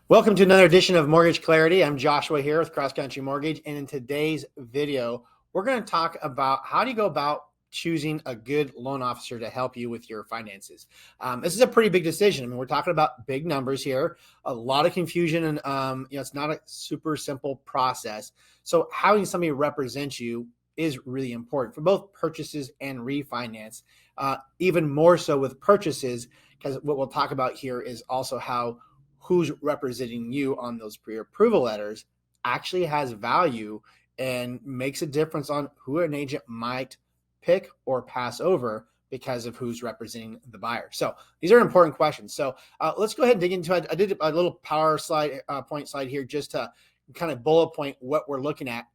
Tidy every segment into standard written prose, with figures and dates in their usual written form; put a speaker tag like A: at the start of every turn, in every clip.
A: Welcome to another edition of Mortgage Clarity. I'm Joshua here with Cross Country Mortgage, and in today's video, we're going to talk about how do you go about choosing a good loan officer to help you with your finances. This is a pretty big decision. I mean, we're talking about big numbers here, a lot of confusion, and it's not a super simple process. So having somebody represent you is really important for both purchases and refinance. Even more so with purchases, because what we'll talk about here is also how who's representing you on those pre-approval letters actually has value and makes a difference on who an agent might pick or pass over because of who's representing the buyer. So these are important questions. So let's go ahead and dig into it. I did a little point slide here just to kind of bullet point what we're looking at.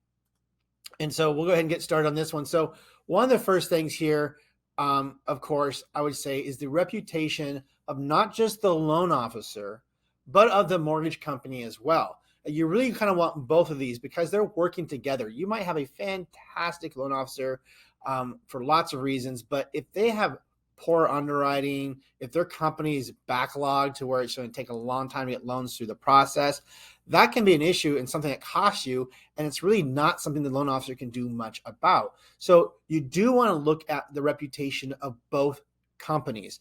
A: And so we'll go ahead and get started on this one. So one of the first things here, of course, I would say is the reputation of not just the loan officer, but of the mortgage company as well. You really kind of want both of these because they're working together. You might have a fantastic loan officer for lots of reasons, but if they have poor underwriting, if their company is backlogged to where it's going to take a long time to get loans through the process, that can be an issue and something that costs you, and it's really not something the loan officer can do much about. So you do want to look at the reputation of both companies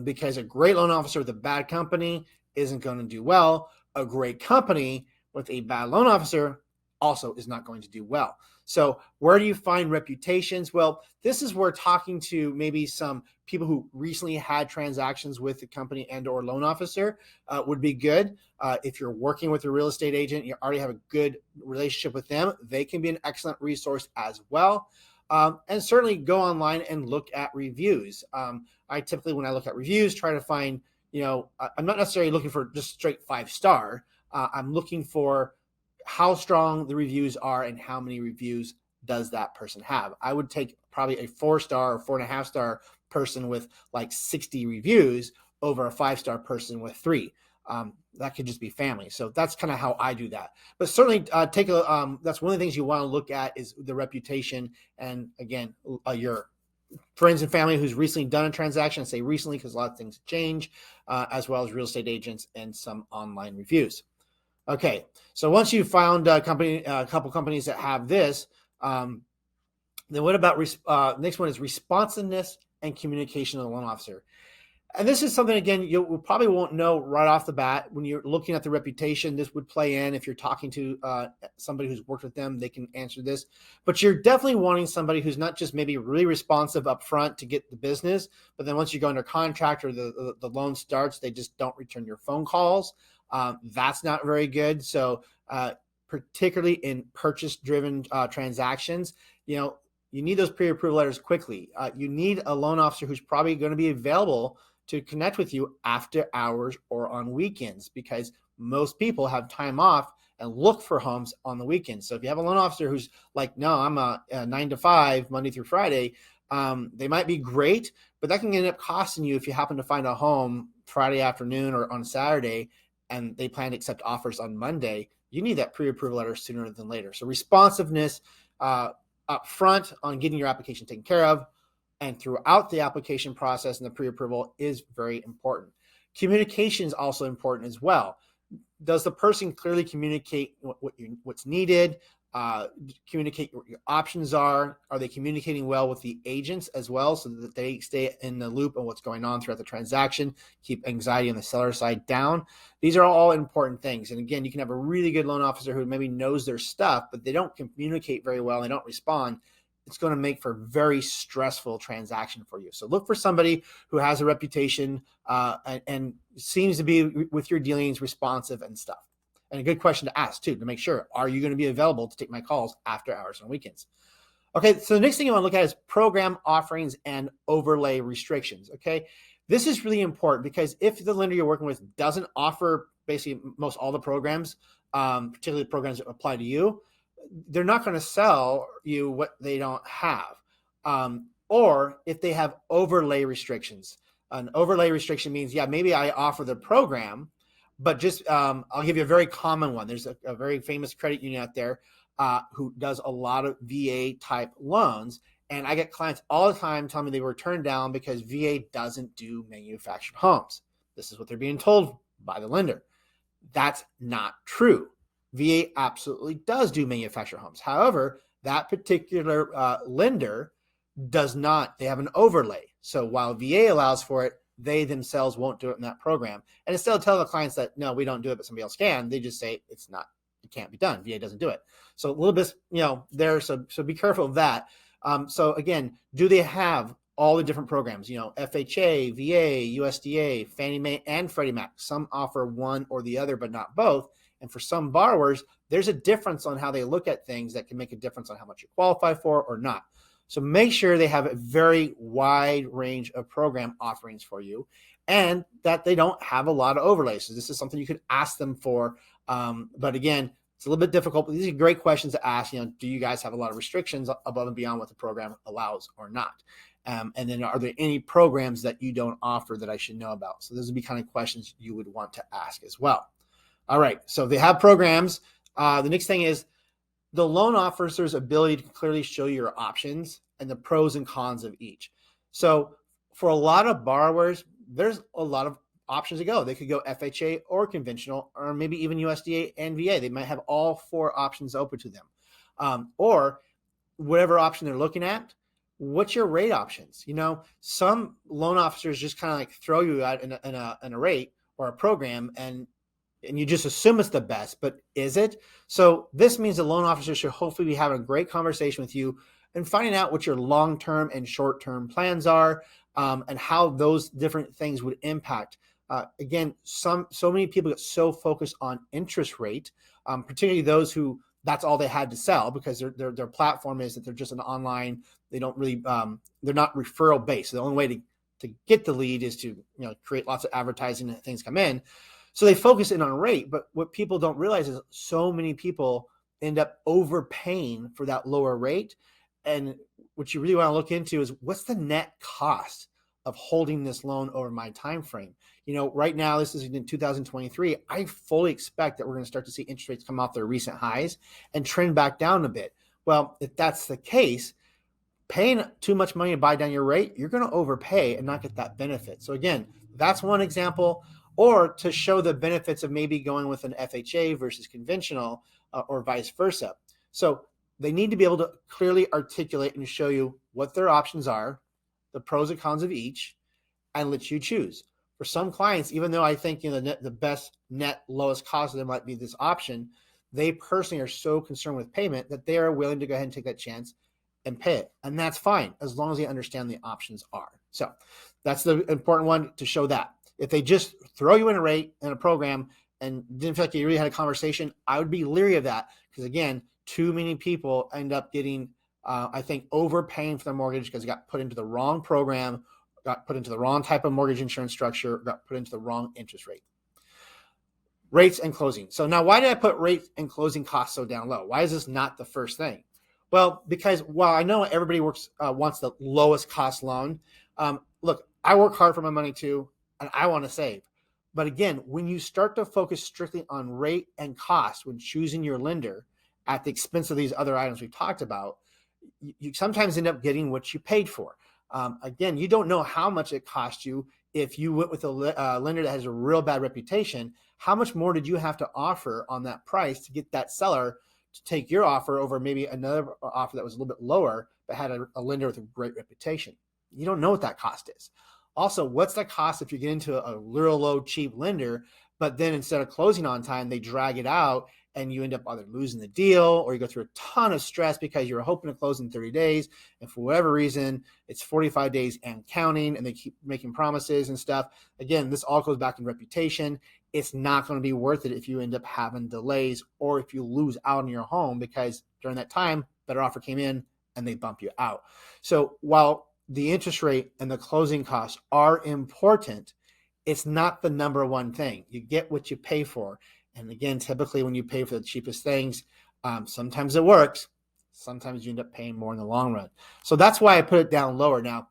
A: because a great loan officer with a bad company isn't going to do well. A great company with a bad loan officer also is not going to do well. So where do you find reputations? Well, this is where talking to maybe some people who recently had transactions with the company and or loan officer would be good. If you're working with a real estate agent, you already have a good relationship with them, they can be an excellent resource as well. And certainly go online and look at reviews. I typically, when I look at reviews, try to find, I'm not necessarily looking for just straight 5-star. I'm looking for how strong the reviews are and how many reviews does that person have. I would take probably a 4-star or 4.5-star person with like 60 reviews over a 5-star person with 3. That could just be family. So that's kind of how I do that. But certainly that's one of the things you want to look at is the reputation. And again, your friends and family who's recently done a transaction. I say recently because a lot of things change, as well as real estate agents and some online reviews. Okay, so once you've found a couple companies that have this, then what about next one is responsiveness and communication of the loan officer. And this is something, again, you probably won't know right off the bat. When you're looking at the reputation, this would play in. If you're talking to somebody who's worked with them, they can answer this. But you're definitely wanting somebody who's not just maybe really responsive up front to get the business, but then once you go under contract or the loan starts, they just don't return your phone calls. That's not very good. So particularly in purchase-driven transactions, you need those pre-approval letters quickly. You need a loan officer who's probably going to be available to connect with you after hours or on weekends, because most people have time off and look for homes on the weekends. So if you have a loan officer who's like, no, I'm a 9 to 5, Monday through Friday, they might be great, but that can end up costing you if you happen to find a home Friday afternoon or on Saturday and they plan to accept offers on Monday. You need that pre-approval letter sooner than later. So responsiveness up front on getting your application taken care of and throughout the application process and the pre-approval is very important. Communication is also important as well. Does the person clearly communicate what's needed? Communicate what your options are? Are they communicating well with the agents as well so that they stay in the loop on what's going on throughout the transaction, keep anxiety on the seller side down? These are all important things. And again, you can have a really good loan officer who maybe knows their stuff, but they don't communicate very well, they don't respond. It's going to make for a very stressful transaction for you. So look for somebody who has a reputation and seems to be with your dealings responsive and stuff. And a good question to ask too, to make sure, are you going to be available to take my calls after hours and weekends? Okay, so the next thing you want to look at is program offerings and overlay restrictions. Okay, this is really important because if the lender you're working with doesn't offer basically most all the programs, particularly the programs that apply to you, they're not going to sell you what they don't have. Or if they have overlay restrictions. An overlay restriction means, yeah, maybe I offer the program, but just I'll give you a very common one. There's a very famous credit union out there who does a lot of VA type loans. And I get clients all the time telling me they were turned down because VA doesn't do manufactured homes. This is what they're being told by the lender. That's not true. VA absolutely does do manufactured homes. However, that particular lender does not. They have an overlay. So while VA allows for it, they themselves won't do it in that program. And instead of telling the clients that, no, we don't do it, but somebody else can, they just say it can't be done. VA doesn't do it. So a little bit, there. So be careful of that. So again, do they have all the different programs? FHA, VA, USDA, Fannie Mae, and Freddie Mac. Some offer one or the other, but not both. And for some borrowers, there's a difference on how they look at things that can make a difference on how much you qualify for or not. So make sure they have a very wide range of program offerings for you, and that they don't have a lot of overlays. So this is something you could ask them for. But again, it's a little bit difficult, but these are great questions to ask. Do you guys have a lot of restrictions above and beyond what the program allows or not? And then are there any programs that you don't offer that I should know about? So those would be kind of questions you would want to ask as well. All right. So if they have programs, the next thing is the loan officer's ability to clearly show you your options and the pros and cons of each. So for a lot of borrowers, there's a lot of options to go. They could go FHA or conventional, or maybe even USDA and VA. They might have all four options open to them. Or whatever option they're looking at, what's your rate options? Some loan officers just kind of like throw you out in a rate or a program, and you just assume it's the best, but is it? So this means the loan officer should hopefully be having a great conversation with you and finding out what your long-term and short-term plans are, and how those different things would impact. Again, so many people get so focused on interest rate, particularly those who that's all they had to sell, because their platform is that they're just an online. They don't really, they're not referral based. So the only way to get the lead is to create lots of advertising and things come in. So they focus in on rate, but what people don't realize is so many people end up overpaying for that lower rate. And what you really want to look into is what's the net cost of holding this loan over my time frame. Right now, this is in 2023. I fully expect that we're going to start to see interest rates come off their recent highs and trend back down a bit. Well, if that's the case, paying too much money to buy down your rate, you're going to overpay and not get that benefit. So again, that's one example. Or to show the benefits of maybe going with an FHA versus conventional, or vice versa. So they need to be able to clearly articulate and show you what their options are, the pros and cons of each, and let you choose. For some clients, even though I think the best net lowest cost of them might be this option, they personally are so concerned with payment that they are willing to go ahead and take that chance and pay it. And that's fine, as long as they understand the options are. So that's the important one, to show that. If they just throw you in a rate in a program and didn't feel like you really had a conversation, I would be leery of that, because again, too many people end up getting, I think, overpaying for their mortgage because they got put into the wrong program, got put into the wrong type of mortgage insurance structure, got put into the wrong interest rate. Rates and closing. So now, why did I put rate and closing costs so down low? Why is this not the first thing? Well, because while I know everybody wants the lowest cost loan, look, I work hard for my money too, and I want to save. But again, when you start to focus strictly on rate and cost when choosing your lender at the expense of these other items we've talked about, you sometimes end up getting what you paid for. Again, you don't know how much it cost you. If you went with a lender that has a real bad reputation, how much more did you have to offer on that price to get that seller to take your offer over maybe another offer that was a little bit lower, but had a lender with a great reputation? You don't know what that cost is. Also, what's the cost if you get into a real low, cheap lender, but then instead of closing on time, they drag it out and you end up either losing the deal, or you go through a ton of stress because you were hoping to close in 30 days. And for whatever reason, it's 45 days and counting, and they keep making promises and stuff. Again, this all goes back in reputation. It's not going to be worth it if you end up having delays, or if you lose out on your home because during that time, better offer came in and they bump you out. So while the interest rate and the closing costs are important, it's not the number one thing. You get what you pay for. And again, typically when you pay for the cheapest things, sometimes it works. Sometimes you end up paying more in the long run. So that's why I put it down lower. Now,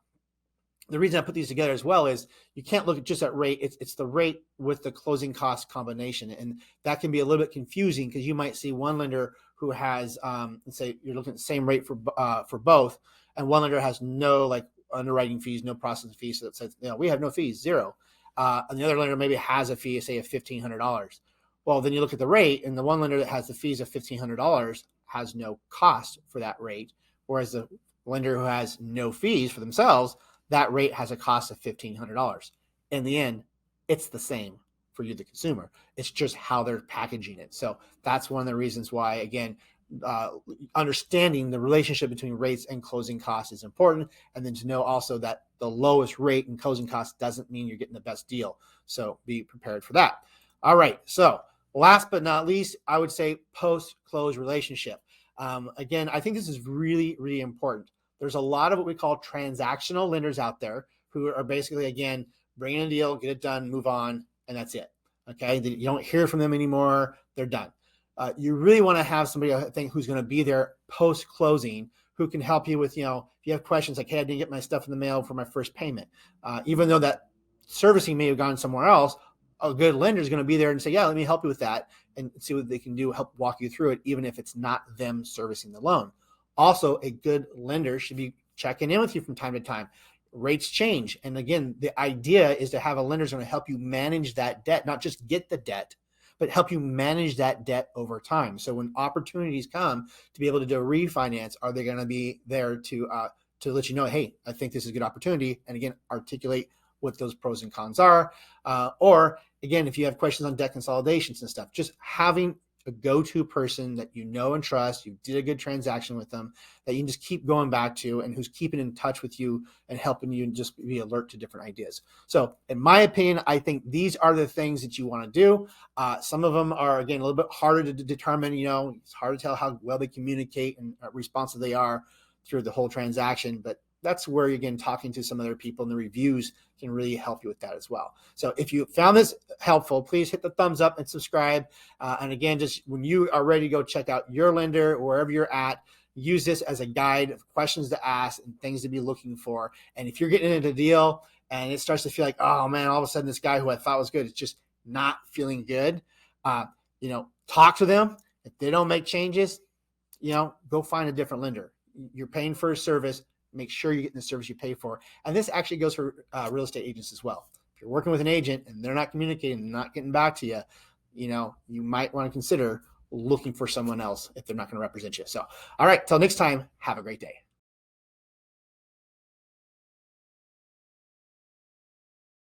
A: the reason I put these together as well is you can't look at just at rate. It's the rate with the closing cost combination. And that can be a little bit confusing, because you might see one lender who has, let's say you're looking at the same rate for both, and one lender has no underwriting fees, no processing fees. So it says, we have no fees, zero. And the other lender maybe has a fee, say of $1,500. Well, then you look at the rate, and the one lender that has the fees of $1,500 has no cost for that rate, whereas the lender who has no fees for themselves, that rate has a cost of $1,500. In the end, it's the same for you, the consumer. It's just how they're packaging it. So that's one of the reasons why, again, understanding the relationship between rates and closing costs is important. And then to know also that the lowest rate and closing costs doesn't mean you're getting the best deal. So be prepared for that. All right. So last but not least, I would say post-close relationship. Again, I think this is really, really important. There's a lot of what we call transactional lenders out there who are basically, again, bring in a deal, get it done, move on, and that's it. Okay. You don't hear from them anymore. They're done. You really want to have somebody, I think, who's going to be there post-closing, who can help you with, if you have questions like, hey, I didn't get my stuff in the mail for my first payment. Even though that servicing may have gone somewhere else, a good lender is going to be there and say, yeah, let me help you with that and see what they can do, help walk you through it, even if it's not them servicing the loan. Also, a good lender should be checking in with you from time to time. Rates change. And again, the idea is to have a lender who's going to help you manage that debt, not just get the debt, but help you manage that debt over time. So when opportunities come to be able to do a refinance, are they going to be there to let you know, hey, I think this is a good opportunity, and again, articulate what those pros and cons are. Or again, if you have questions on debt consolidations and stuff, just having a go-to person that you know and trust, you did a good transaction with them, that you can just keep going back to, and who's keeping in touch with you and helping you just be alert to different ideas. So in my opinion, I think these are the things that you want to do. Some of them are, again, a little bit harder to determine. It's hard to tell how well they communicate and responsive they are through the whole transaction, but that's where, again, talking to some other people in the reviews can really help you with that as well. So if you found this helpful, please hit the thumbs up and subscribe. And again, just when you are ready to go check out your lender, wherever you're at, use this as a guide of questions to ask and things to be looking for. And if you're getting into a deal and it starts to feel like, oh man, all of a sudden this guy who I thought was good is just not feeling good, talk to them. If they don't make changes, go find a different lender. You're paying for a service. Make sure you're getting the service you pay for. And this actually goes for real estate agents as well. If you're working with an agent and they're not communicating, not getting back to you, you might want to consider looking for someone else if they're not going to represent you. So, all right, till next time, have a great day.